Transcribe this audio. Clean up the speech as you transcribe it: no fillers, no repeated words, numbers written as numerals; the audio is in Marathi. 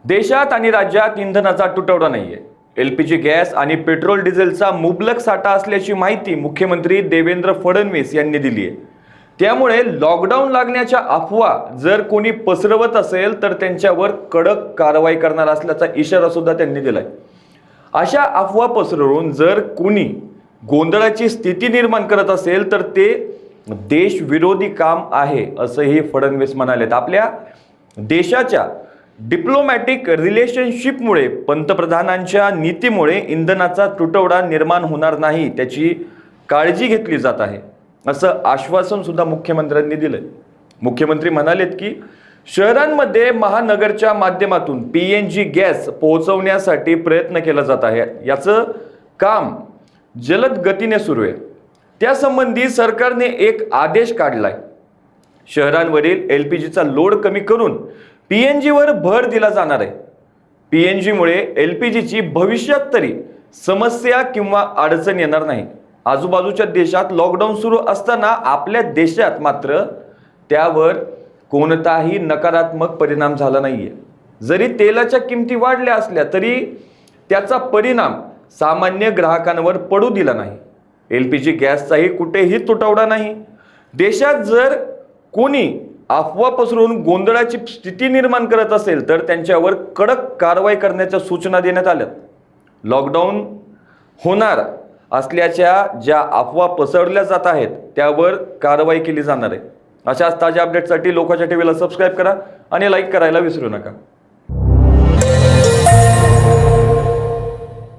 देशात आणि राज्यात इंधनाचा तुटवडा नाहीये। एलपीजी गॅस आणि पेट्रोल डिझेलचा मुबलक साठा असल्याची माहिती मुख्यमंत्री देवेंद्र फडणवीस यांनी दिली आहे। त्यामुळे लॉकडाऊन लागण्याच्या अफवा जर कोणी पसरवत असेल तर त्यांच्यावर कडक कारवाई करणार असल्याचा इशारा सुद्धा त्यांनी दिलाय। अशा अफवा पसरवून जर कोणी गोंधळाची स्थिती निर्माण करत असेल तर ते देशविरोधी काम आहे असंही फडणवीस म्हणालेत। आपल्या देशाच्या डिप्लोमॅटिक रिलेशनशिपमुळे पंतप्रधानांच्या नीतीमुळे इंधनाचा तुटवडा निर्माण होणार नाही त्याची काळजी घेतली जात आहे असं आश्वासन सुद्धा मुख्यमंत्र्यांनी दिलंय। मुख्यमंत्री म्हणालेत की शहरांमध्ये महानगरच्या माध्यमातून पीएनजी गॅस पोहोचवण्यासाठी प्रयत्न केला जात आहे। याचं काम जलद गतीने सुरू आहे। त्यासंबंधी सरकारने एक आदेश काढलाय। शहरांवरील एलपीजीचा लोड कमी करून पीएनजीवर भर दिला जाणार आहे। पीएनजीमुळे एलपीजीची भविष्यात तरी समस्या किंवा अडचण येणार नाही। आजूबाजूच्या देशात लॉकडाऊन सुरू असताना आपल्या देशात मात्र त्यावर कोणताही नकारात्मक परिणाम झाला नाहीये। जरी तेलाच्या किमती वाढल्या असल्या तरी त्याचा परिणाम सामान्य ग्राहकांवर पडू दिला नाही। एलपीजी गॅसचाही कुठेही तुटवडा नाही। देशात जर कोणी अफवा पसरवून गोंधळाची स्थिती निर्माण करत असेल तर त्यांच्यावर कडक कारवाई करण्याच्या सूचना देण्यात आल्यात। लॉकडाऊन होणार असल्याच्या ज्या अफवा पसरवल्या जात आहेत त्यावर कारवाई केली जाणार आहे। अशाच ताज्या अपडेटसाठी लोकाच्या टीव्हीला सबस्क्राइब करा आणि लाईक करायला विसरू नका।